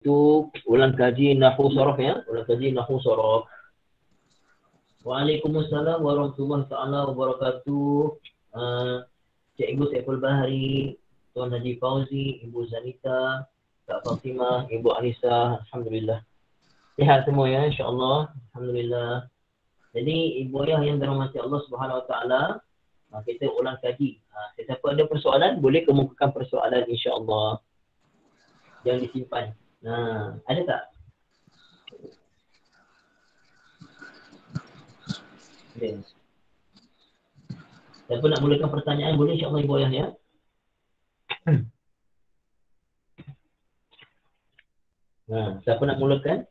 untuk ulang kaji Nahwu Sorof ya. Ulang kaji Nahwu Sorof. Waalaikumsalam warahmatullahi taala wabarakatuh. Cikgu Saiful Bahari, Tuan Haji Fauzi, Ibu Zanita, Kak Fatimah, Ibu Anissa, alhamdulillah. Sihat semua ya, insya-Allah. Alhamdulillah. Jadi ibu ayah yang dirahmati Allah Subhanahu Wa Taala, kita ulang kaji. Siapa ada persoalan boleh kemukakan persoalan insya-Allah. Jangan disimpan. Ada tak? Ada. Siapa nak mulakan pertanyaan boleh insya-Allah ibu ayah ya. Siapa nak mulakan?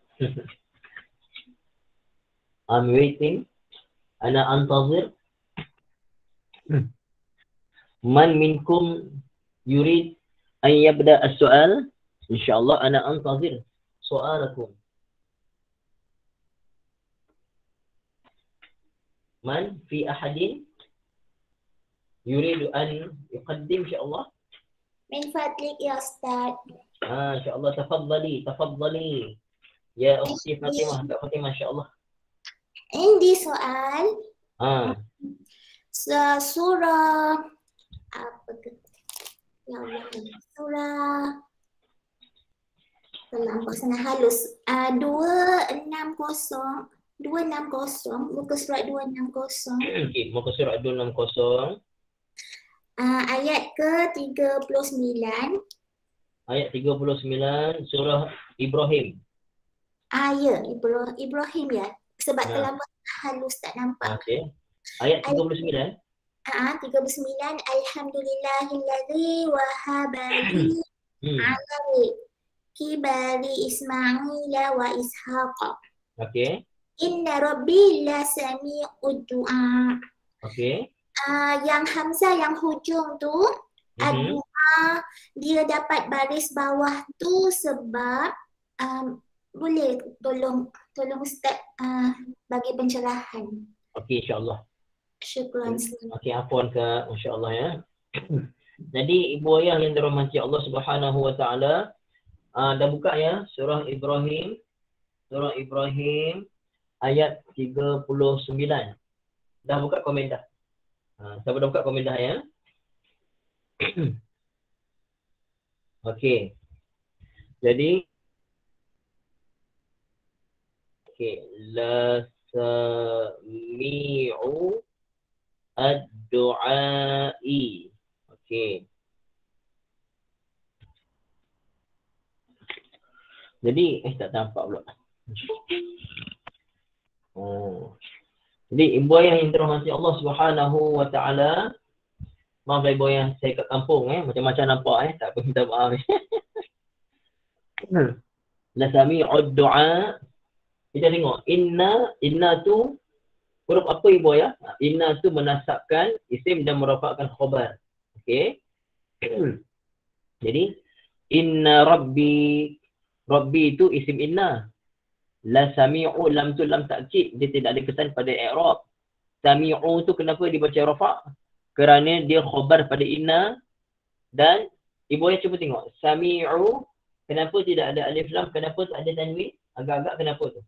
I'm waiting. Ana antazir. Man minkum yurid an yabda as-su'al? Insyaallah ana antazir su'alakum. Man fi ahadin yuridu an yuqaddim insyaallah? Min fadlik ya Ustaz. Insyaallah tafadhali. Ya ukhti Fatimah, Kak Fatimah insyaallah. Ini soal surah apa ke? Ya Allah, surah terlampau sana halus 260 muka surat 260. Okey, muka surat 260 ayat ke-39. Ayat 39 surah Ibrahim. Ya, Ibrahim ya. Sebab terlampau halus tak nampak. Okey. Ayat 39. 39 Alhamdulillahilladzi wahaba li ala kibari Ismaila wa Ishaqa. Okey. Inna rabbi la sami'ud du'a. Okey. Yang Hamzah yang hujung tu ad-du'a dia dapat baris bawah tu sebab boleh tolong Ustaz bagi pencerahan. Okey insya-Allah. Syukran. Okey, afwan Kak, insya-Allah ya. Jadi ibu ayah yang dirahmati Allah Subhanahu Wa Taala, dah buka ya surah Ibrahim. Surah Ibrahim ayat 39. Dah buka komen dah? Siapa dah buka komen dah ya? Okey. Jadi la sami'u ad-du'ai. Okey. Jadi tak nampak pula. Jadi ibu ayah yang dirahmati Allah Subhanahu Wa Taala, maaf ibu ayah saya kat kampung macam-macam nampak tak apa, minta maaf. La sami'u ad-du'a. Kita tengok inna tu huruf apa ibu ayah? Inna tu menasabkan isim dan merafakkan khabar. Okey. Jadi inna rabbi itu isim inna. La sami'u lam tu lam takkid, dia tidak ada kesan pada i'rab. Sami'u tu kenapa dibaca rafa'? Kerana dia khabar pada inna. Dan ibu ayah cuba tengok sami'u kenapa tidak ada alif lam, kenapa tak ada tanwin? Agak-agak kenapa tu?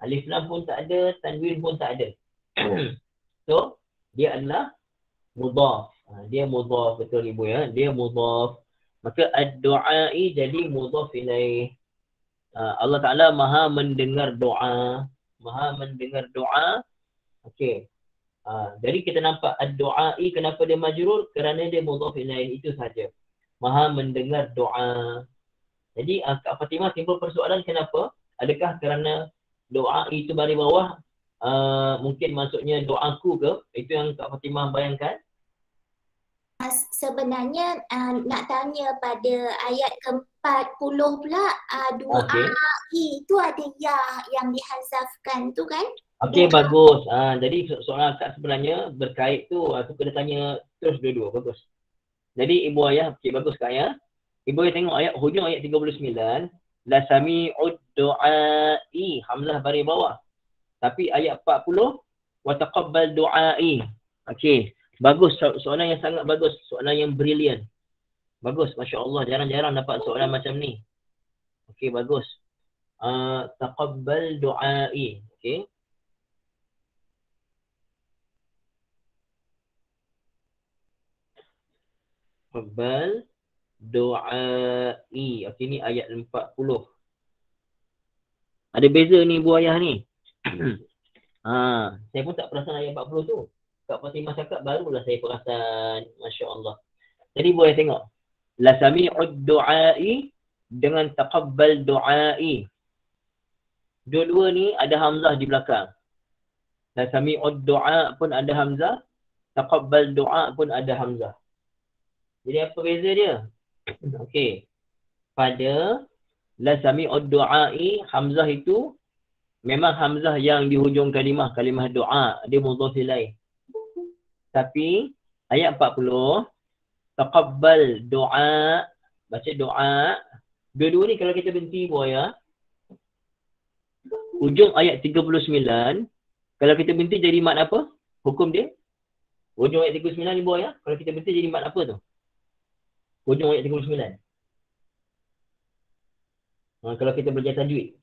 Alif lam pun tak ada, tanwin pun tak ada. So, dia adalah mudhaf. Dia mudhaf, betul ibu ya. Dia mudhaf. Maka ad-du'ai jadi mudhaf ilaih. Allah Ta'ala maha mendengar doa. Maha mendengar doa. Okey. Jadi kita nampak ad-du'ai kenapa dia majrur? Kerana dia mudhaf ilaih. Itu saja. Maha mendengar doa. Jadi Kak Fatimah timbul persoalan kenapa? Adakah kerana doa itu baris bawah mungkin maksudnya doaku ke? Itu yang Kak Fatimah bayangkan? Sebenarnya nak tanya pada ayat ke-40 pula doa itu ada ya yang dihazafkan tu kan? Okey, bagus. Jadi soalan Kak sebenarnya berkait tu aku kena tanya terus dua-dua. Bagus. Jadi ibu ayah, okey bagus Kak ya. Ibu ayah tengok ayat hujung ayat 39, la sami'ud du'ai, hamzah baris bawah. Tapi ayat 40 wa taqabbal du'ai. Okey. Bagus, soalan yang sangat bagus, soalan yang brilliant. Bagus, masya-Allah, jarang-jarang dapat soalan macam ni. Okey, bagus. Taqabbal du'ai. Okey. Taqabbal du'ai. Okey, ni ayat 40. Ada beza ni ibu ayah ni. Saya pun tak perasan ayat 40 tu. Kak Fatimah cakap barulah saya perasan. Masya Allah. Jadi boleh tengok. La sami'ud du'ai dengan taqabbal du'ai. Dua-dua ni ada hamzah di belakang. La sami'ud du'a pun ada hamzah. Taqabbal du'a pun ada hamzah. Jadi apa beza dia? Okey. Pada la sami'ud du'ai, hamzah itu memang hamzah yang di hujung kalimah doa, dia mudhaf ilaih. Tapi ayat 40 taqabbal doa, baca doa. Dua-dua ni kalau kita berhenti buaya, ujung ayat 39, kalau kita berhenti jadi mat apa? Hukum dia? Ujung ayat 39 ni buaya, kalau kita berhenti jadi mat apa tu? Ujung ayat 39. Kalau kita belajar tajwid.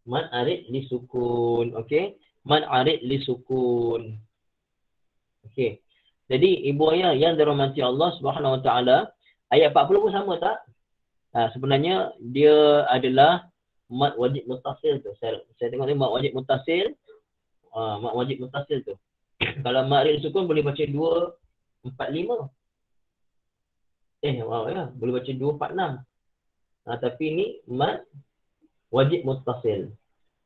Mad arid li sukun. Okey. Mad arid li sukun. Okey. Jadi ibu ayah yang dirahmati Allah Subhanahu Wa Taala, ayat 40 pun sama tak? Sebenarnya dia adalah mad wajib muttasil tu. Saya tengok ni mad wajib muttasil. Mad wajib muttasil tu. Kalau mad arid li sukun boleh baca 2 4 5. Boleh baca 2 4 6. Tapi ni mad wajib muttasil.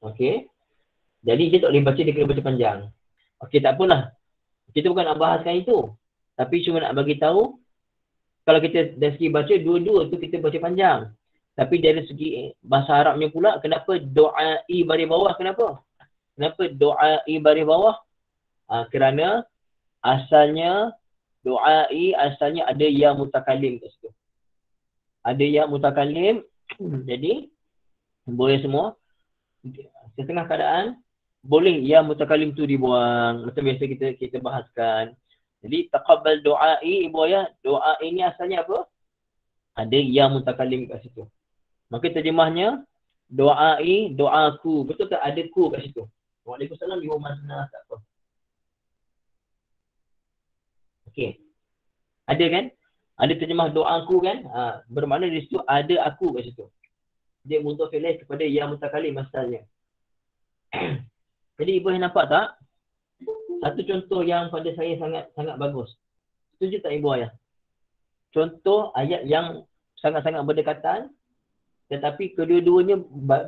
Okey. Jadi kita tak boleh baca, dia kena baca panjang. Okey, tak apalah. Kita bukan nak bahaskan itu. Tapi cuma nak bagi tahu, kalau kita dari segi baca, dua-dua tu kita baca panjang. Tapi dari segi bahasa Arabnya pula, kenapa do'ai baris bawah? Kenapa? Kenapa do'ai baris bawah? Kerana asalnya, do'ai asalnya ada ya mutakalim kat situ. Ada ya mutakalim. Jadi, boleh semua. Setengah keadaan, boleh ya mutakalim tu dibuang. Macam biasa kita bahaskan. Jadi, taqabbal do'ai, ibu ayah, doa ini asalnya apa? Ada ya mutakalim kat situ. Maka terjemahnya, do'ai, doaku. Betul tak ada ku kat situ? Waalaikumsalam, ibu Mazna, tak apa. Okey. Ada kan? Ada terjemah doaku kan? Bermakna di situ ada aku kat situ. Dia mudhaf ilaih kepada ya mutakalim asalnya. Jadi ibu nampak tak? Satu contoh yang pada saya sangat bagus. Setuju tak ibu ayah? Contoh ayat yang sangat-sangat berdekatan, tetapi kedua-duanya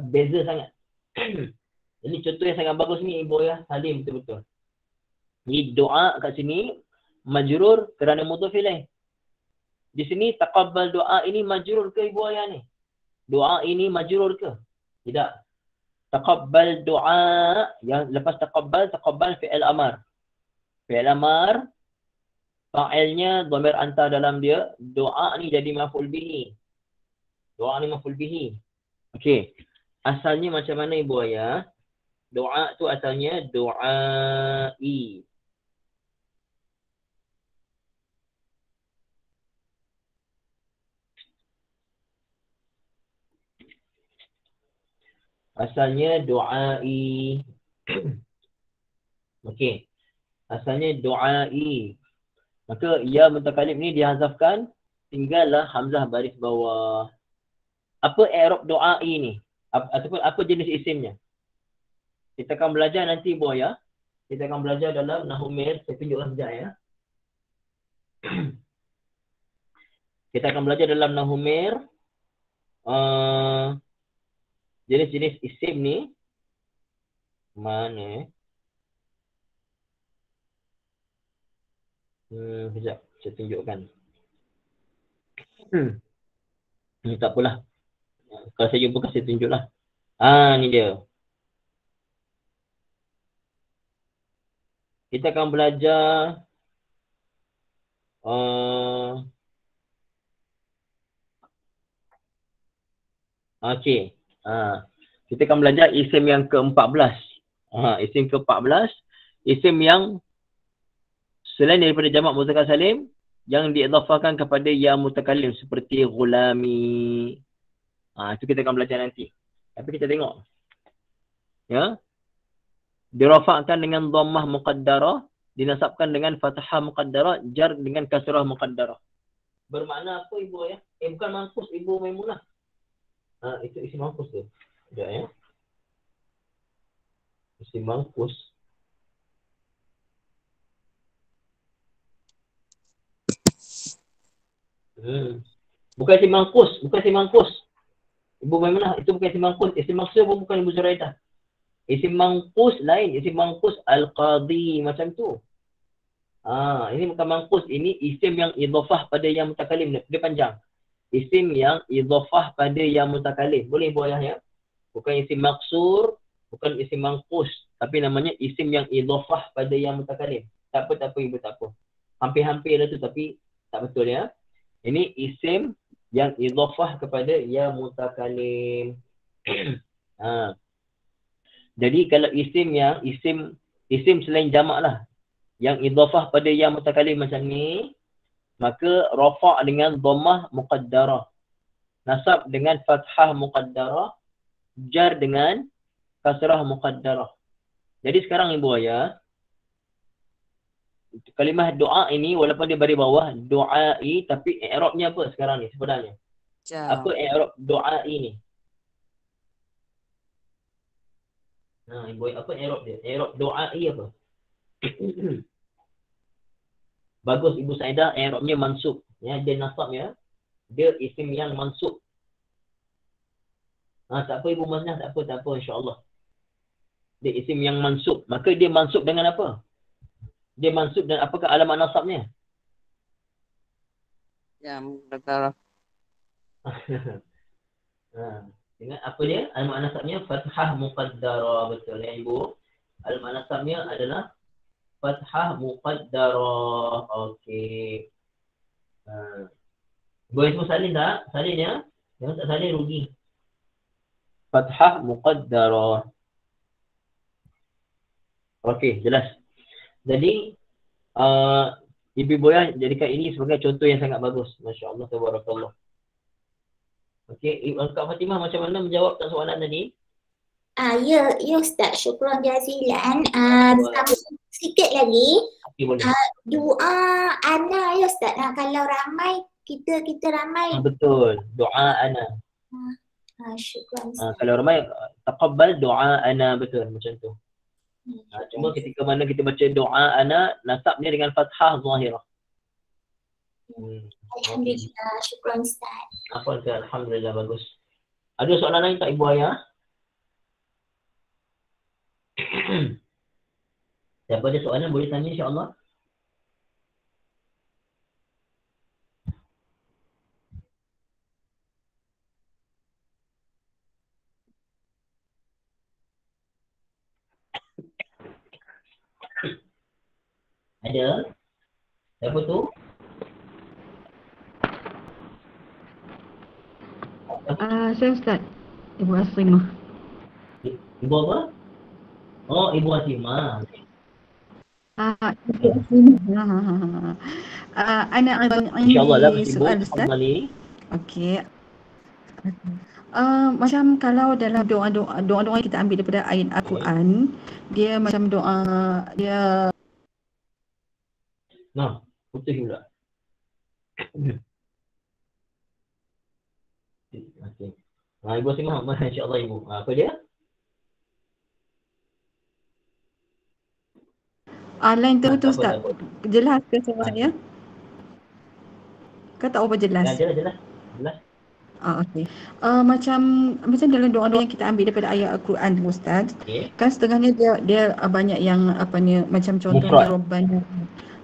beza sangat. Jadi contoh yang sangat bagus ni ibu ayah salim betul-betul. Jadi doa kat sini majrur kerana mudhaf ilaih. Di sini taqabbal doa ini majrur ke ibu ayah ni? Doa ini majrur ke? Tidak. Taqabbal doa, yang lepas taqabbal fi'il amar. Fi'il amar, fa'ilnya dhamir anta dalam dia, doa ni jadi maf'ul bihi. Doa ni maf'ul bihi. Okey. Asalnya macam mana ibu ayah? Doa tu asalnya doai. Asalnya doai. Okey. Asalnya doai. Maka ya mutakalim ni dihazafkan, tinggallah hamzah baris bawah. Apa i'rab doai ni? Ataupun apa jenis isimnya? Kita akan belajar nanti ibu ayah. Kita akan belajar dalam Nahwu Mir. Saya tunjukkan sekejap ya. Kita akan belajar dalam Nahwu Mir. Jenis-jenis isim ni mana? Sekejap, saya tunjukkan. Tak apalah. Kalau saya jumpa, saya tunjuklah. Ni dia. Kita akan belajar okey. Kita akan belajar isim yang ke-14. Isim ke-14, isim yang selain daripada jamak muzakkar salim, yang diidhafahkan kepada ya mutakallim seperti ghulami. Itu kita akan belajar nanti. Tapi kita tengok. Ya. Dirafa'kan dengan dhammah muqaddarah, dinasabkan dengan fathah muqaddarah, jar dengan kasrah muqaddarah. Bermakna apa ibu ya? Bukan mangkus ibu Maimunah. Itu isi mangkus tu. Sekejap ya. Isi mangkus. Bukan isi mangkus, bukan isi mangkus. Ibu Maimunah, itu bukan isi mangkus. Isi mangkus pun bukan Ibu Zuraidah. Isim mangkus lain, isim mangkus al-qadi macam tu. Ini bukan mangkus, ini isim yang idhafah pada yang mutakalim. Dia panjang. Isim yang idhafah pada yang mutakalim. Boleh Ibu Ayah ya? Bukan isim maksur, bukan isim mangkus, tapi namanya isim yang idhafah pada yang mutakalim. Tak apa Ibu, tak apa. Hampir-hampir lah tu tapi tak betul ya. Ini isim yang idhafah kepada yang mutakalim. Jadi kalau isim selain jamak lah, yang idhafah pada yang mutakalim macam ni, maka rafa' dengan dhammah muqaddarah, nasab dengan fathah muqaddarah, jar dengan kasrah muqaddarah. Jadi sekarang Ibu Ayah, kalimah doa ini walaupun dia baris bawah doai, tapi i'rabnya apa sekarang ni sebenarnya? Apa i'rab doai ni? Ibu apa i'rab dia? I'rab doai apa? Bagus Ibu Saidah, i'rabnya mansub. Ya, dia nasab ya. Dia isim yang mansub. Tak apa Ibu Masnah, tak apa insya-Allah. Dia isim yang mansub. Maka dia mansub dengan apa? Dia mansub dengan apakah alamat nasabnya? Ya, betul. Dengan apa dia? Alamat nasabnya fathah muqaddarah, betul ya Ibu. Alamat nasabnya adalah fathah muqaddarah. Okey. Boleh semua salin tak? Salin ya. Jangan tak salin rugi. Fathah muqaddarah. Okey, jelas. Jadi Ibu Boya jadikan ini sebagai contoh yang sangat bagus. Masya-Allah, tabarakallah. Okey, Kak Fatimah macam mana menjawab soalan tadi? Ya Ustaz, syukran jazilan. Sikit lagi. Doa ana ya Ustaz. Kalau ramai kita ramai. Betul, doa ana. Syukran Ustaz. Kalau ramai taqabbal doa ana, betul macam tu. Cuma ketika mana kita baca doa ana, nasabnya dengan fathah zahirah. Alhamdulillah, syukran Ustaz. Alhamdulillah, bagus. Ada soalan lain tak Ibu Ayah? Siapa ada soalan boleh tanya insya-Allah. Ada? Siapa tu? Saya Ustaz, Ibu Asrimah. Ibu apa? Oh, Ibu Asrimah. Ibu Asrimah. Ana InsyaAllah lah soal Ustaz. Okey. Macam kalau dalam doa-doa kita ambil daripada ayat Al-Quran, dia macam doa dia. Putus pula. Okey. Ibu Asrimah, insya-Allah Ibu. Apa dia? Lain terputus Ustaz. Jelas ke suara saya? Kau tak apa jelas? Jelas. Okey. Macam dalam doa-doa yang kita ambil daripada ayat Al-Quran Ustaz, kan setengahnya dia banyak yang apa ni, macam contohnya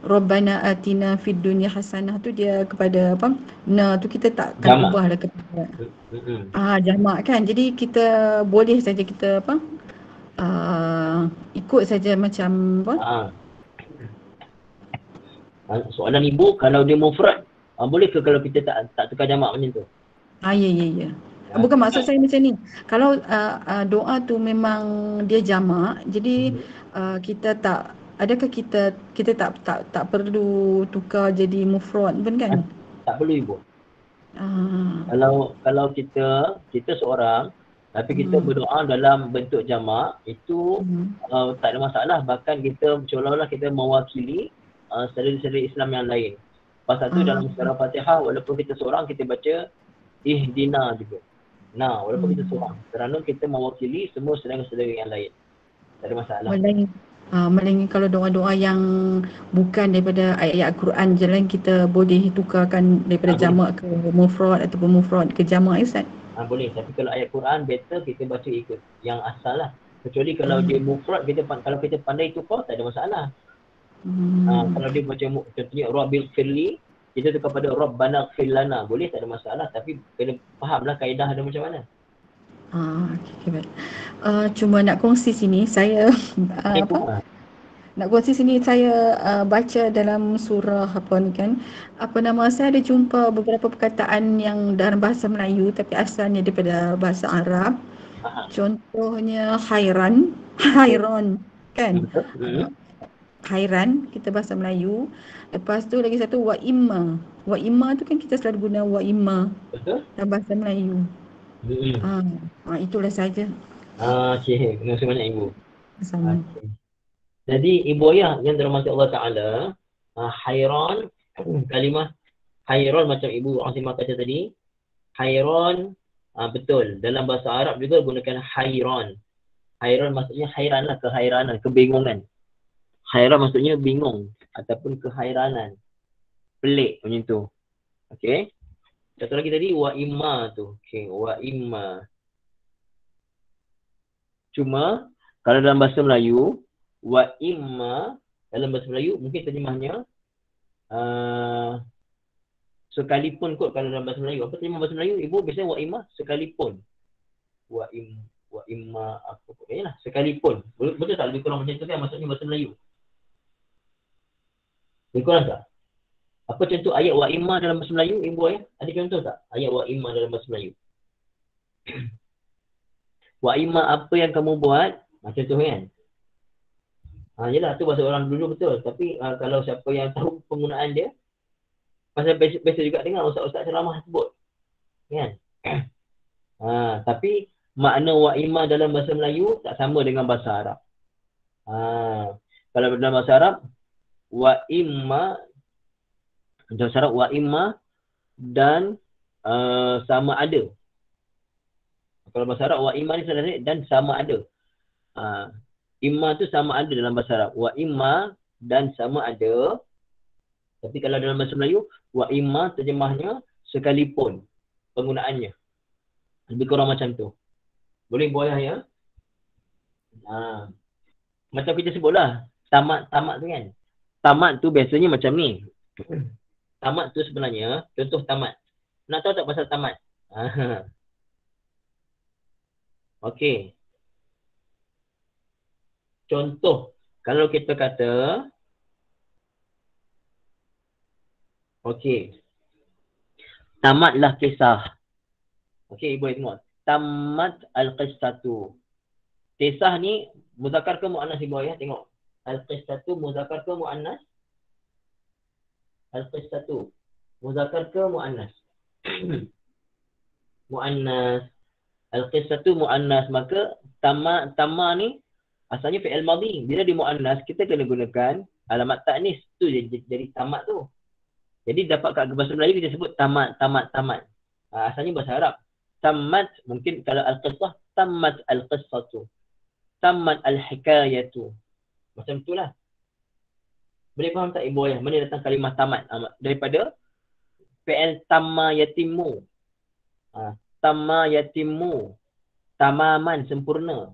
Rabbana atina fid dunya hasanah tu dia kepada apa? Tu kita takkan ubahlah kepada jamak kan. Jadi kita boleh saja kita apa? Ikut saja macam apa? Soalan Ibu, kalau dia mufrad, boleh ke kalau kita tak tukar jamak macam tu? Ya. Bukan maksud saya macam ni. Kalau doa tu memang dia jamak, jadi kita tak adakah kita tak perlu tukar jadi mufrad pun kan? Tak perlu ibu. Ah. Kalau kita seorang tapi kita berdoa dalam bentuk jamak, itu tak ada masalah. Bahkan kita seolah-olah kita mewakili saudara-saudara Islam yang lain. Pasal tu dalam surah Fatihah, walaupun kita seorang, kita baca ihdina juga. Nah, walaupun kita seorang, kerana kita mewakili semua saudara-saudara yang lain. Tak ada masalah. Melainkan kalau doa-doa yang bukan daripada ayat Al-Quran je lain, kita boleh tukarkan daripada jamak ke mufrad ataupun mufrad ke jamak, Ustaz? Boleh, tapi kalau ayat Quran better kita baca ikut yang asal lah. Kecuali kalau dia mufrad, kalau kita pandai tukar, tak ada masalah. Kalau dia baca contohnya Rabbil Firli, kita tukar pada Rabbana Firlana, boleh, tak ada masalah. Tapi kena fahamlah kaedah dia macam mana. Okay, baik. Cuma nak kongsi sini saya baca dalam surah saya ada jumpa beberapa perkataan yang dalam bahasa Melayu tapi asalnya daripada bahasa Arab. Contohnya hairan kan? Hairan kita bahasa Melayu. Lepas tu lagi satu wa imma tu kan kita selalu guna wa imma dalam bahasa Melayu. Itulah saja. Okey, terima kasih banyak ibu. Jadi ibu ayah yang dirahmati Allah Taala, hairan, kalimah hairan macam ibu Azimah kata tadi, hairan betul. Dalam bahasa Arab juga gunakan hairan. Hairan maksudnya hairanlah, kehairanan, kebingungan. Hairan maksudnya bingung ataupun kehairanan. Pelik macam tu. Okey. Satu lagi tadi wa imma tu. Okey, wa imma. Cuma kalau dalam bahasa Melayu, wa imma dalam bahasa Melayu mungkin terjemahnya sekalipun kot. Kalau dalam bahasa Melayu, apa terjemah bahasa Melayu? Ibu biasanya wa imma sekalipun. Wa imma apa pun. Yalah, sekalipun. Betul tak lebih kurang macam tu kan maksudnya bahasa Melayu? Lebih kurang tak? Apa contoh ayat wa imma dalam bahasa Melayu, ibu ayah? Ada contoh tak ayat wa imma dalam bahasa Melayu? Wa imma apa yang kamu buat? Contoh kan? Yelah, tu bahasa orang dulu betul. Tapi kalau siapa yang tahu penggunaan dia, pasal biasa juga dengar ustaz-ustaz ceramah sebut. Kan? Tapi makna wa imma dalam bahasa Melayu tak sama dengan bahasa Arab. Kalau dalam bahasa Arab, wa imma dan sama ada. Kalau bahasa Arab, wa imma ni sebenarnya dan sama ada. Imma tu sama ada dalam bahasa Arab. Wa imma dan sama ada. Tapi kalau dalam bahasa Melayu, wa imma terjemahnya sekalipun penggunaannya. Lebih kurang macam tu. Boleh buayah ya? Macam kita sebutlah, tamat tu kan. Tamat tu biasanya macam ni. Tamat tu sebenarnya, contoh tamat. Nak tahu tak pasal tamat? Okey. Contoh, kalau kita kata, okey, tamatlah kisah. Okey, ibu tengok. Tamat al-qissatu. Kisah ni muzakkar ke muannas ibu ayah? Tengok. Al-qissatu muzakkar ke muannas? Al-qissatu muzakkar ke muannas? Muannas. Al-qissatu muannas. Maka tama ni asalnya fi'il madhi. Bila di muannas, kita kena gunakan alamat ta'nis. Tu jadi tamat tu. Jadi dapat kat bahasa Melayu kita sebut tamat. Asalnya bahasa Arab. Tamat, mungkin kalau al-qissah, tamat al-qissatu. Tamat al-hikayatu. Macam itulah. Boleh faham tak ibu ayah? Mana datang kalimah tamat? Daripada fi'il tamma yatimu. Tamma yatimu. Tamaman, sempurna.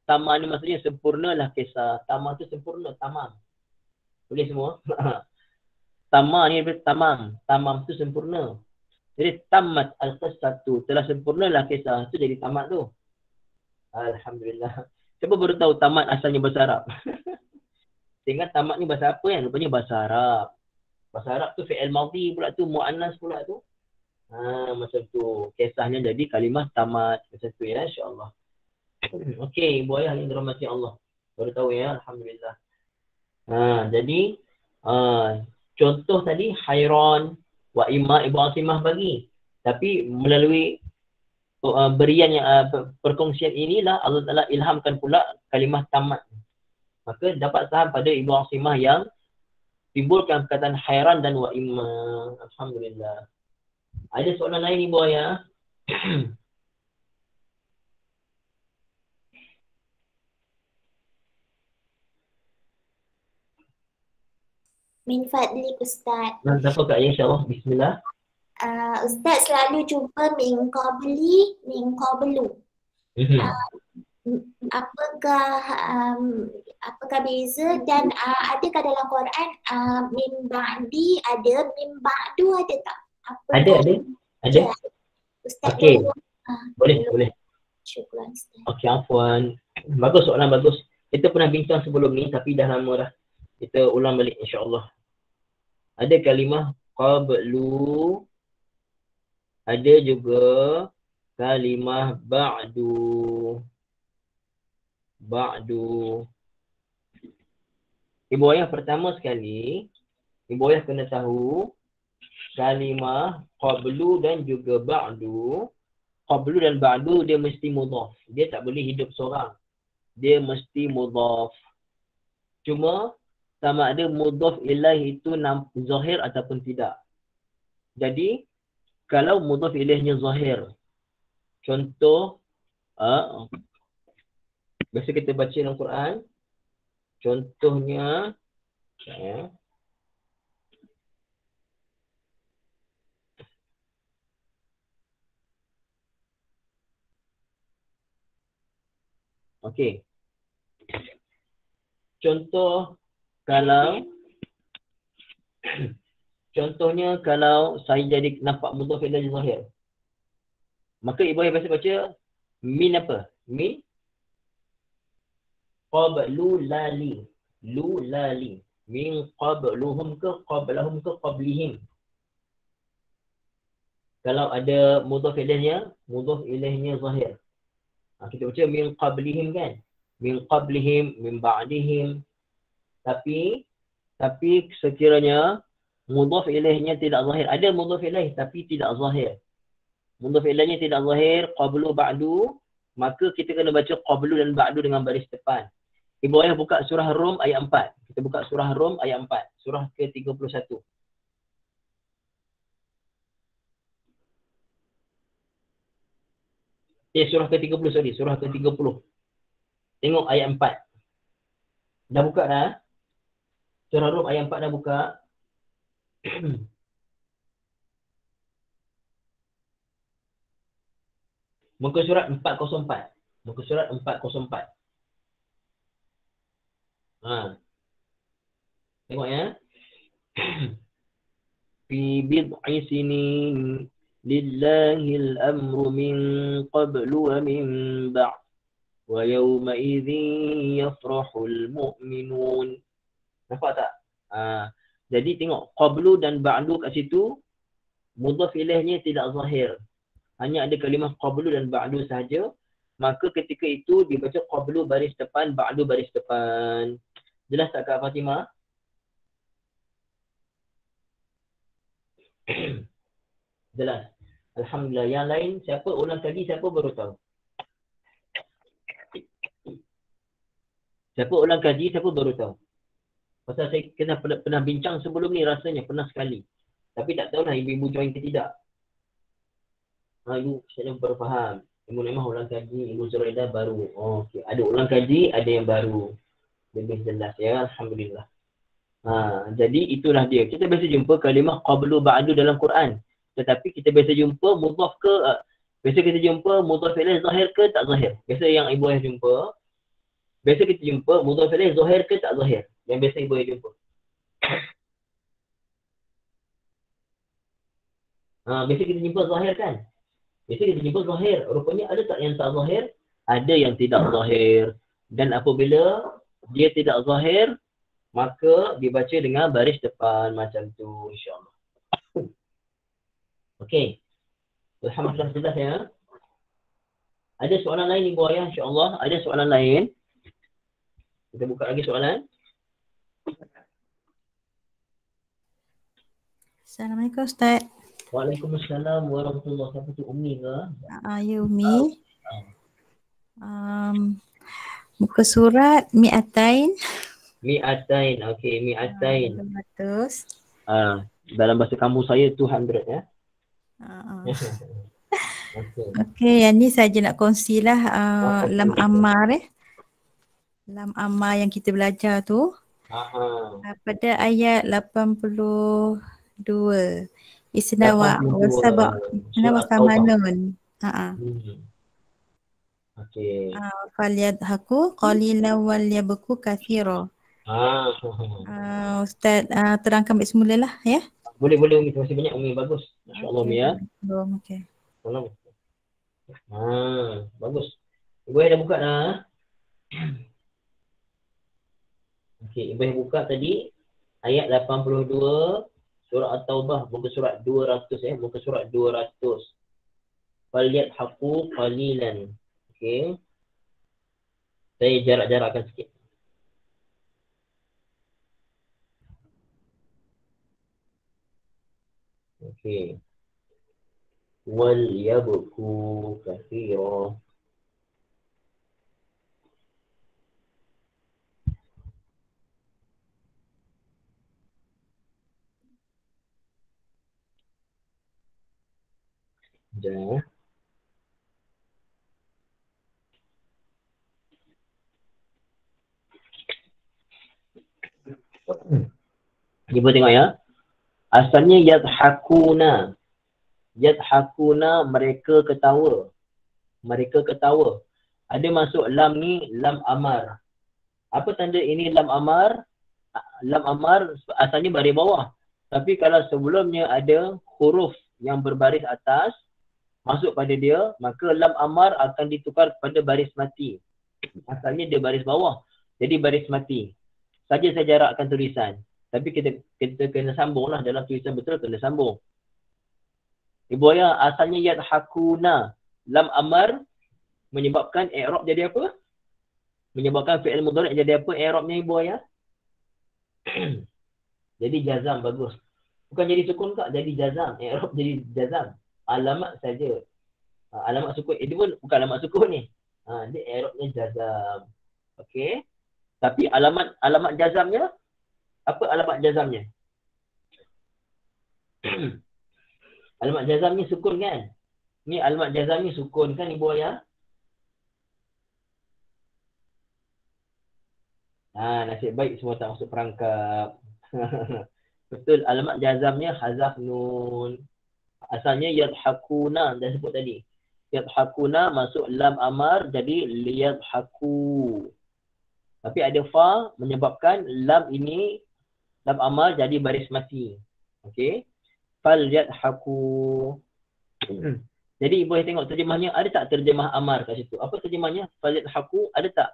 Tamam ni maksudnya sempurnalah kisah. Tamam tu sempurna, tamam. Boleh semua? Tamam ni tamam. Tamam tu sempurna. Jadi tamat al-qissatu, telah sempurnalah kisah. Tu jadi tamat tu. Alhamdulillah. Siapa baru tahu tamat asalnya bahasa Arab? Sehingga tamat ni bahasa apa kan? Rupanya bahasa Arab. Bahasa Arab tu fi'il madhi pula tu, mu'annas pula tu. Macam tu. Kisahnya jadi kalimah tamat. Macam tu ya, insyaAllah. Okey, ibu ayah yang dirahmati Allah. Baru tahu ya, alhamdulillah. Jadi contoh tadi hairan wa imma Ibu Asimah bagi. Tapi melalui berian yang perkongsian inilah Allah Taala ilhamkan pula kalimah tamat. Maka dapat faham pada Ibu Asimah yang timbulkan perkataan hairan dan wa imma. Alhamdulillah. Ada soalan lain Ibu Ayah? Min fadlik Ustaz. Siapa Kak Ayah insya-Allah? Bismillah. Ustaz selalu jumpa min qabli, min qablu. Apakah beza dan adakah dalam Quran min ba'di ada, min ba'du ada tak? Ada. Ustaz okey. Boleh. Syukran Ustaz. Okey, afwan. Bagus, soalan bagus. Kita pernah bincang sebelum ni tapi dah lama dah. Kita ulang balik insya-Allah. Ada kalimah qablu, ada juga kalimah ba'du. Ibu Ayah pertama sekali, Ibu Ayah kena tahu kalimah qablu dan juga ba'du. Qablu dan ba'du dia mesti mudhaf. Dia tak boleh hidup seorang. Dia mesti mudhaf. Cuma sama ada mudhaf ilaih itu zahir ataupun tidak. Jadi kalau mudhaf ilaihnya zahir, contoh biasa kita baca dalam Quran, contohnya okey. Contohnya kalau saya jadi nampak mudhaf ilaih zahir, maka Ibu Ayah biasa baca min apa? Min qablu lali. Min qabluhum ke qablahum ke qablihim. Kalau ada mudhaf ilaihnya zahir. Kita baca min qablihim kan? Min qablihim, min ba'dihim. Tapi sekiranya mudhaf ilaihnya tidak zahir. Ada mudhaf ilaih tapi tidak zahir. Mudhaf ilaihnya tidak zahir, qablu ba'du, maka kita kena baca qablu dan ba'du dengan baris depan. Ibu Ayah buka surah Rum ayat 4. Kita buka surah Rum ayat 4. Surah ke-31. Surah ke-30, sorry. Surah ke-30. Tengok ayat 4. Dah buka dah? Surah Rum ayat 4 dah buka? Muka surat 404. Muka surat 404. Tengok ya. Fi bid'i sinin lillahil amru min qablu wa min ba'd wa yawma idzin yafrahul mu'minun. Nampak tak? Jadi tengok qablu dan ba'du kat situ mudhaf ilaihnya tidak zahir. Hanya ada kalimah qablu dan ba'du sahaja. Maka ketika itu dibaca qablu baris depan, ba'du baris depan. Jelas tak Kak Fatimah? Jelas. Alhamdulillah. Yang lain siapa ulang kaji, siapa baru tahu? Siapa ulang kaji, siapa baru tahu? Pasal saya pernah bincang sebelum ni rasanya, pernah sekali. Tapi tak tahulah ibu-ibu join ke tidak. Ibu saya baru faham. Ibu Naimah ulang kaji, Ibu Zuraida baru. Okey, ada ulang kaji, ada yang baru. Lebih jelas ya, alhamdulillah. Jadi itulah dia. Kita biasa jumpa kalimah qablu ba'du dalam Quran. Tetapi kita biasa jumpa mudhaf ke biasa kita jumpa mudhaf ilaih zahir ke tak zahir. Biasa yang Ibu Ayah jumpa, biasa kita jumpa mudhaf ilaih zahir ke tak zahir. Yang biasa Ibu Ayah jumpa. Biasa kita jumpa zahir kan? Biasa kita jumpa zahir. Rupanya ada tak yang tak zahir? Ada yang tidak zahir. Dan apabila dia tidak zahir, maka dibaca dengan baris depan macam tu, insya-Allah. Okey. Alhamdulillah jelas ya. Ada soalan lain Ibu Ayah, insya-Allah. Ada soalan lain? Kita buka lagi soalan. Assalamualaikum Ustaz. Waalaikumsalam warahmatullahi wabarakatuh. Umi ke? Ya Umi. Muka surat Mi'atain. Mi'atain. Okey, Mi'atain. 200. Dalam bahasa kampung saya 200 ya. Okey, yang ni saja nak kongsilah lam amar lam amar yang kita belajar tu. Pada ayat 82. Isnawa wasaba wasamanun. Okey. Falyadhaku qalilan wal yabku katsira. Ustaz terangkan baik semula lah ya. Boleh Umi, terima kasih banyak Umi, bagus. Masya-Allah Umi ya. Okey. Bagus. Ibu dah buka dah. Okey, Ibu yang buka tadi ayat 82 surah At-Taubah, muka surat 200 ya, muka surat 200. Falyadhaku qalilan. Okey. Saya jarak-jarakkan sikit. Okey. Wal yabku katsira. Jangan. Ibu tengok ya. Asalnya yadhakuna. Yadhakuna, mereka ketawa. Mereka ketawa. Ada masuk lam ni, lam amar. Apa tanda ini lam amar? Lam amar asalnya baris bawah. Tapi kalau sebelumnya ada huruf yang berbaris atas masuk pada dia, maka lam amar akan ditukar pada baris mati. Asalnya dia baris bawah. Jadi baris mati. Saja saya jarakkan tulisan. Tapi kita kena sambung lah, dalam tulisan betul kena sambung. Ibu ayah, asalnya yadhakuna. Lam amar menyebabkan i'rab jadi apa? Menyebabkan fi'il mudhari' jadi apa i'rabnya ibu ayah? Jadi jazam, bagus. Bukan jadi sukun kak, jadi jazam. I'rab jadi jazam. Alamat saja. Alamat sukun. Itu pun bukan alamat sukun ni. Dia i'rabnya jazam. Okey. Tapi alamat jazamnya, apa alamat jazamnya? Alamat jazamnya sukun kan? Ni alamat jazamnya sukun kan ibu ayah? Nasib baik semua tak masuk perangkap. Betul, alamat jazamnya hazaf nun. Asalnya yadhakuna, dah sebut tadi. Yadhakuna masuk lam amar jadi liyadhaku. Tapi ada fa menyebabkan lam ini, lam amar jadi baris mati. Okey. Fal yadhaku. Jadi ibu tengok terjemahnya, ada tak terjemah amar kat situ? Apa terjemahnya? Fal yadhaku, ada tak?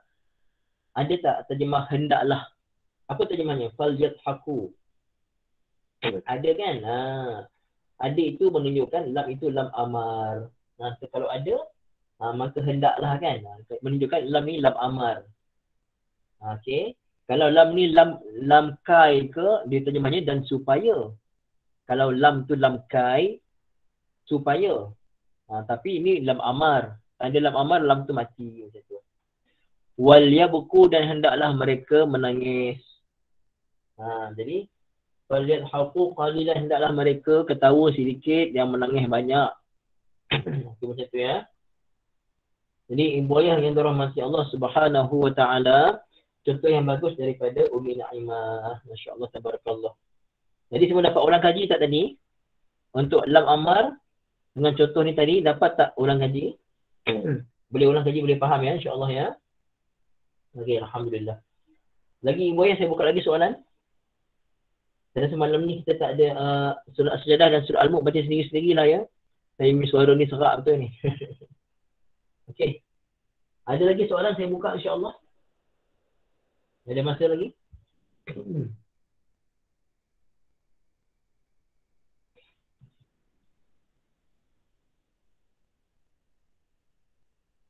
Ada tak terjemah hendaklah? Apa terjemahnya? Fal yadhaku. Ada kan? Ada itu menunjukkan lam itu lam amar. Kalau ada, maka hendaklah kan? Menunjukkan lam ni lam amar. Okey. Kalau lam ni lam kai ke, dia terjemahnya dan supaya. Kalau lam tu lam kai, supaya. Tapi ini lam amar. Tanda lam amar, lam tu mati macam tu. Wal yabku, dan hendaklah mereka menangis. Jadi falyadhaku qalilan, hendaklah mereka ketawa sedikit, yang menangis banyak. Macam tu ya. Jadi ibu ayah yang dirahmati Allah Subhanahu wa taala, contoh yang bagus daripada Umi Naimah. Masya-Allah, tabarakallah. Jadi semua dapat ulang kaji tak tadi? Untuk lam amar dengan contoh ni tadi, dapat tak ulang kaji? Boleh ulang kaji, boleh faham ya, insya-Allah ya. Okey, alhamdulillah. Lagi ibu ayah, saya buka lagi soalan. Dan semalam ni kita tak ada surah As-Sajdah dan surah Al-Mulk, baca sendiri-sendiri lah ya. Saya punya suara ni serak betul ni. Okey. Ada lagi soalan, saya buka insya-Allah. Ada masa lagi?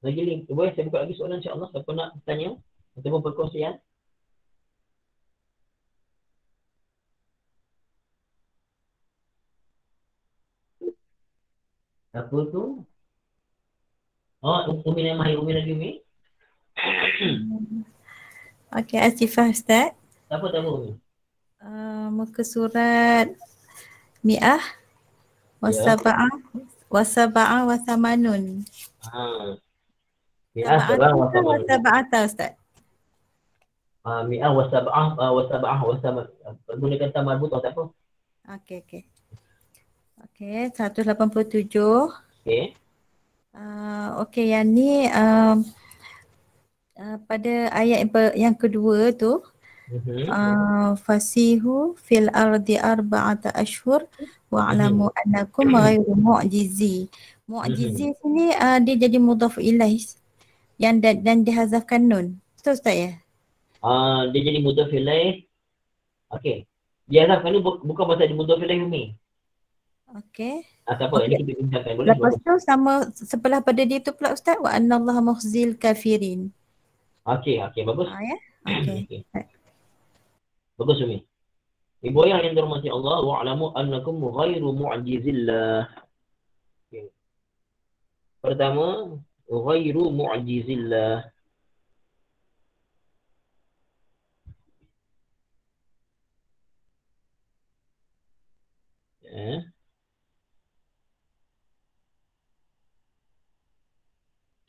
Lagi link. Boleh saya buka lagi soalan insya-Allah. Siapa nak tanya ataupun perkongsian? Apa tu? Oh, Umi yang mahir. Umi lagi Umi? Okey, Asifah Ustaz. Tak apa Umi. Muka surat Mi'ah Wasaba'ah Wasamanun. Mi'ah sab'ah wasamanun. Wasaba'ata Ustaz. Mi'ah wasab'ah wasamanun. Gunakan tambah butah tak apa. Okey. 187. Okey. Okey, yang ni pada ayat yang kedua tu, fasihu fil ardi arba'ata ashhur wa'lamu annakum ghairu mu'jizi. Mu'jizi sini dia jadi mudhaf ilaih dan dihazafkan nun. Betul Ustaz ya? Dia jadi mudhaf ilaih. Okey. Dia hazafkan ni bukan pasal dia mudhaf ilaih Umi. Okey. Tak apa, ini kita bincangkan boleh. Lepas tu sama sebelah pada dia tu pula Ustaz, wa annallaha mukhzil kafirin. Okey, bagus. Ya. Okey. Bagus Umi. Ibu ayah yang dirahmati Allah, wa'lamu annakum ghairu mu'jizillah. Okay. Pertama, ghairu mu'jizillah.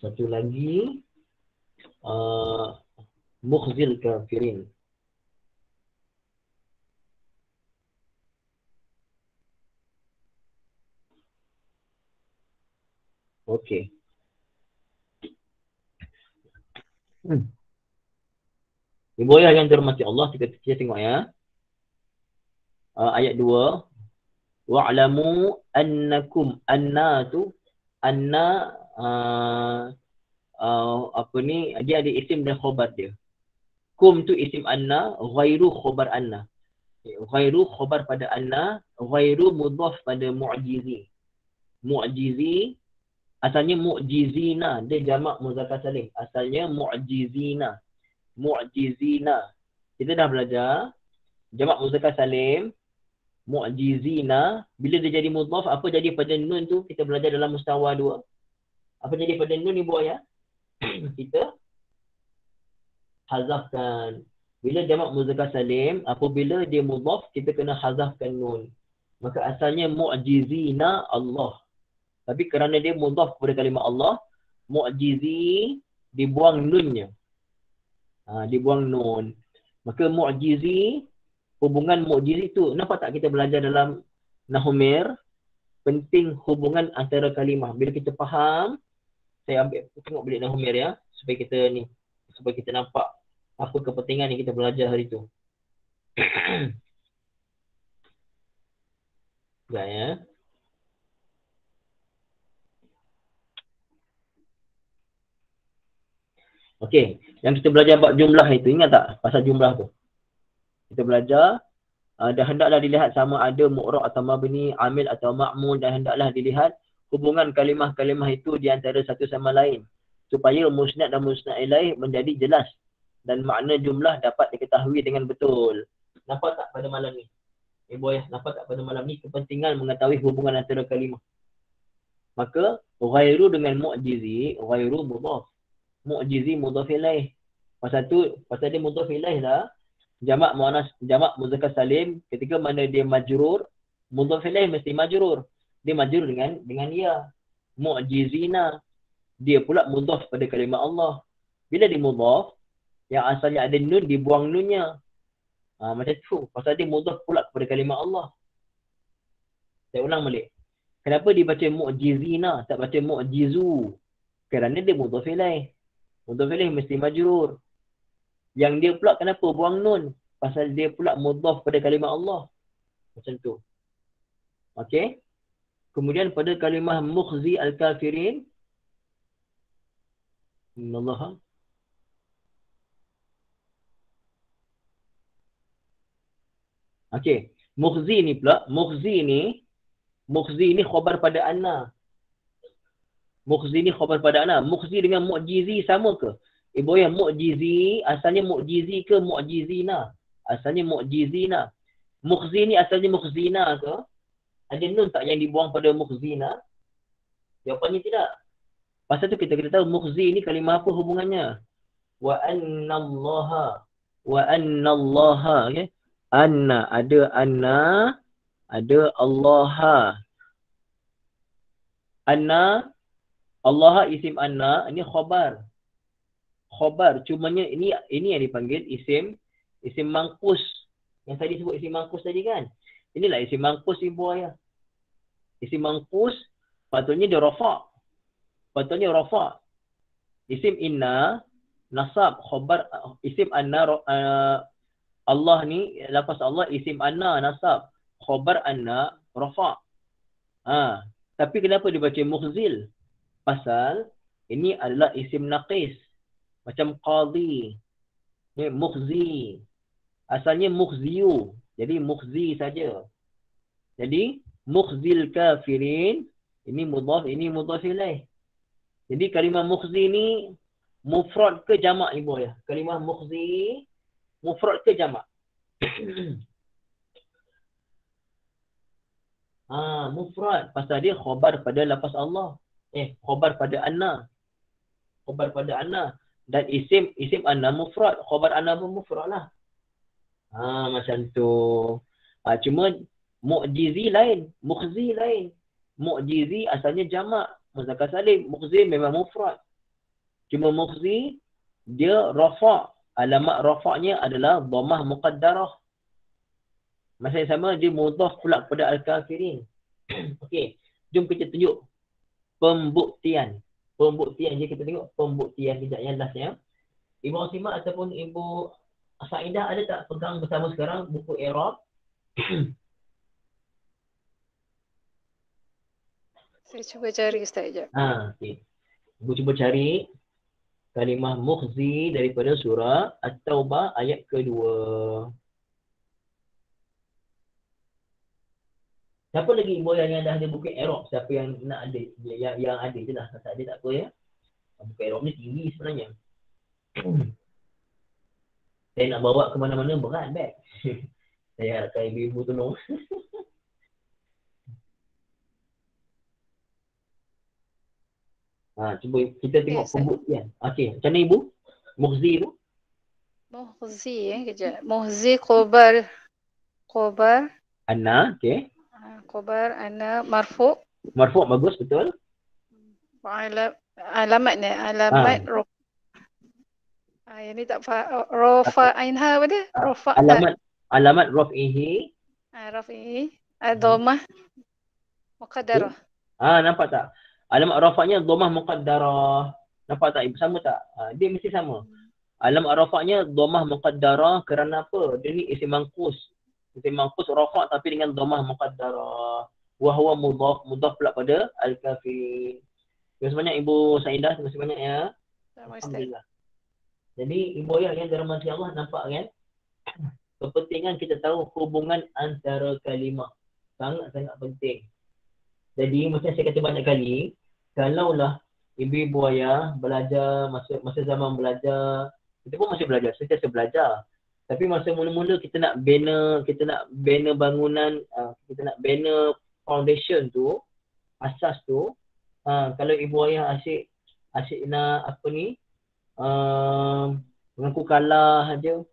Satu lagi, mukhzil kafirin. Okey. Ibu ayah yang dirahmati Allah, kita tengok ya. Ayat 2. Wa'lamu annakum annatu anna dia ada isim dan khabar dia. Kum tu isim anna, ghairu khabar anna. Ghairu khabar pada anna, ghairu mudhaf pada mu'jizi. Mu'jizi asalnya mu'jizina, dia jamak muzakkar salim. Asalnya mu'jizina. Kita dah belajar jamak muzakkar salim, mu'jizina, bila dia jadi mudhaf, apa jadi pada nun tu? Kita belajar dalam mustawa 2. Apa jadi pada nun ibu ayah? Kita hazafkan. Bila jamak muzakkar salim, apabila dia mudhaf, kita kena hazafkan nun. Maka asalnya mu'jizina Allah. Tapi kerana dia mudhaf kepada kalimah Allah, mu'jizi dibuang nunnya. Dibuang nun. Maka mu'jizi, hubungan mu'jizi tu, nampak tak kita belajar dalam Nahumir? Penting hubungan antara kalimah. Bila kita faham, saya tengok balik Nahumir ya, supaya kita nampak apa kepentingan yang kita belajar hari tu. Sekejap ya. Okey, yang kita belajar bab jumlah itu, ingat tak pasal jumlah tu? Kita belajar dan hendaklah dilihat sama ada mu'rab atau mabni, amil atau ma'mul, dan hendaklah dilihat hubungan kalimah-kalimah itu di antara satu sama lain supaya musnad dan musnad ilaih menjadi jelas dan makna jumlah dapat diketahui dengan betul. Nampak tak pada malam ni? Ibu ayah, nampak tak pada malam ni kepentingan mengetahui hubungan antara kalimah? Maka ghairu dengan mu'jizi, ghairu mudhaf. Mu'jizi mudhaf ilaih. Pasal dia mudhaf ilaih dah. Jamak muannas, jamak muzakkar salim, ketika mana dia majrur, mudhaf ilaih mesti majrur. Dia majrur dengan ya. Mu'jizina. Dia pula mudhaf pada kalimah Allah. Bila dia mudhaf, yang asalnya ada nun, dibuang nunnya. Macam tu. Pasal dia mudhaf pula kepada kalimah Allah. Saya ulang balik. Kenapa dibaca mu'jizina, tak baca mu'jizu? Kerana dia mudhaf ilaih. Mudhaf ilaih mesti majrur. Yang dia pula kenapa buang nun? Pasal dia pula mudhaf pada kalimah Allah. Macam tu. Okey. Kemudian pada kalimah mukhzi al-kafirin. Allah. Okey. Mukhzi ni pula. Mukhzi ni khabar pada anna. Mukhzi ni khabar pada anna. Mukhzi dengan mu'jizi sama ke? Ibu yang mu'jizi, asalnya mu'jizi ke mu'jizina? Asalnya mu'jizina. Mukhzi ni asalnya mukhzina ke? Ada nun tak yang dibuang pada mukhzina? Jawapannya tidak. Pasal tu kita tahu mukhzi ni kalimah apa hubungannya? Wa annallaha. Okay? Anna, ada allaha. Anna, Allah isim anna, ini khabar. Cumanya ini yang dipanggil isim mangkus. Yang tadi sebut isim mangkus tadi kan. Inilah isim mangkus ibu ayah. Isim mangkus patutnya dia rafa'. Isim inna nasab khabar, isim anna Allah ni lafaz Allah isim anna nasab, khabar anna rafa'. Tapi kenapa dibaca mukhzil? Pasal ini adalah isim naqis. Macam qadi. Ni mukhzi. Asalnya mukhziyu. Jadi mukhzi saja. Jadi mukhzil kafirin ini mudhaf ilaih. Jadi kalimah mukhzi ni mufrad ke jamak ibu ya? Kalimah mukhzi mufrad ke jamak? Mufrad. Pasal dia khabar pada lafaz Allah. Khabar pada anna. Dan isim anna mufrad. Khabar anna pun mufrad lah. Macam tu. Cuma mu'jizi lain. Mukhzi lain. Mu'jizi asalnya jamak. Muzakkar salim. Mukhzi memang mufrad. Cuma mukhzi dia rafa'. Alamat rafa'nya adalah dhammah muqaddarah. Masa yang sama dia mudhaf pula kepada al-kafirin. Okey, jom kita tunjuk pembuktian. Jom kita tengok pembuktian kejap yang lastnya. Ibu Asimah ataupun Ibu Saidah ada tak pegang bersama sekarang buku i'rab? Saya cuba cari Ustaz sekejap. Okey. Ibu cuba cari kalimah mukhzi daripada surah At-Taubah ayat kedua. Siapa lagi ibu yang dah ada buku i'rab? Siapa yang nak ada? Yang ada je lah. Tak ada tak apa ya. Buku i'rab ni tinggi sebenarnya. Saya nak bawa ke mana-mana berat beg. Saya harapkan ibu tolong. Cuba kita tengok pembuktian. Okey, macam mana ibu? Mukhzi tu? Mukhzi kejap. Mukhzi khabar Anna, okey. Khabar anna marfu'. Marfu' bagus betul. Alamatnya alamat yang ni tak faham. Rafa ainha apa dia? Rafa alamat raf'ihi. Raf'ihi dhammah muqaddarah. Nampak tak? Alamat rafa'nya dhammah muqaddarah. Nampak tak? Sama tak? Dia mesti sama. Alamat rafa'nya dhammah muqaddarah kerana apa? Dia ni isim mangkus. Isim mangkus rafa' tapi dengan dhammah muqaddarah. Wa huwa mudhaf pula pada al-kafir. Terima kasih banyak Ibu Saidah, terima kasih banyak ya. Alhamdulillah. Jadi ibu ayah yang dirahmati Allah, nampak kan? Kepentingan kita tahu hubungan antara kalimah. Sangat-sangat penting. Jadi macam saya kata banyak kali, kalaulah ibu ayah belajar masa zaman belajar, kita pun masih belajar, sentiasa belajar. Tapi masa mula-mula kita nak bina bangunan, kita nak bina foundation tu, asas tu, kalau ibu ayah asyik nak mengaku kalah aja,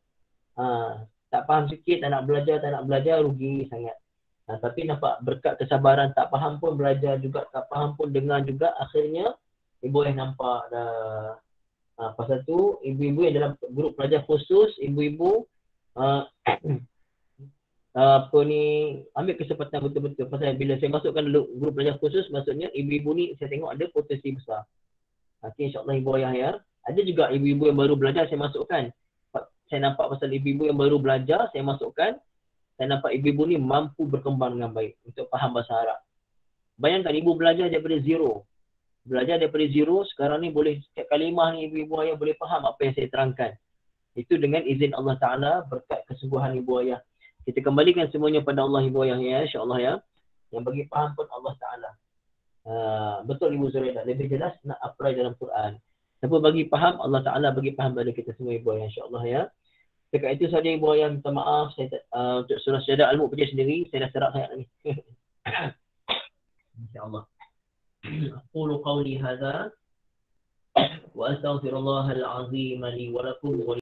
tak faham sikit, tak nak belajar, rugi sangat. Tapi nampak berkat kesabaran, tak faham pun belajar juga, tak faham pun dengar juga, akhirnya ibu ayah nampak dah. Pasal tu ibu-ibu yang dalam grup pelajar khusus, ibu-ibu ambil kesempatan betul-betul. Pasal bila saya masukkan dulu grup pelajar khusus, maksudnya ibu-ibu ni saya tengok ada potensi besar. InsyaAllah ibu ayah ya. Ada juga ibu-ibu yang baru belajar saya masukkan. Saya nampak pasal ibu-ibu yang baru belajar saya masukkan. Saya nampak ibu-ibu ni mampu berkembang dengan baik untuk faham bahasa Arab. Bayangkan ibu belajar daripada zero. Sekarang ni boleh setiap kalimah ni ibu ayah boleh faham apa yang saya terangkan. Itu dengan izin Allah Ta'ala, berkat kesungguhan ibu ayah. Kita kembalikan semuanya pada Allah ibu ayah ya, insyaAllah ya. Yang bagi faham pun Allah Ta'ala. Betul Ibu Zuraidah, lebih jelas nak apply dalam Quran. Siapa bagi faham, Allah Ta'ala bagi faham pada kita semua ibu ayah, insyaAllah ya. Dekat itu saja ibu ayah, minta maaf saya untuk surah Syahadat Al-Mu'tajir sendiri saya dah serak sangat ni. InsyaAllah. أقول قولي هذا وأستغفر الله العظيم لي ولكم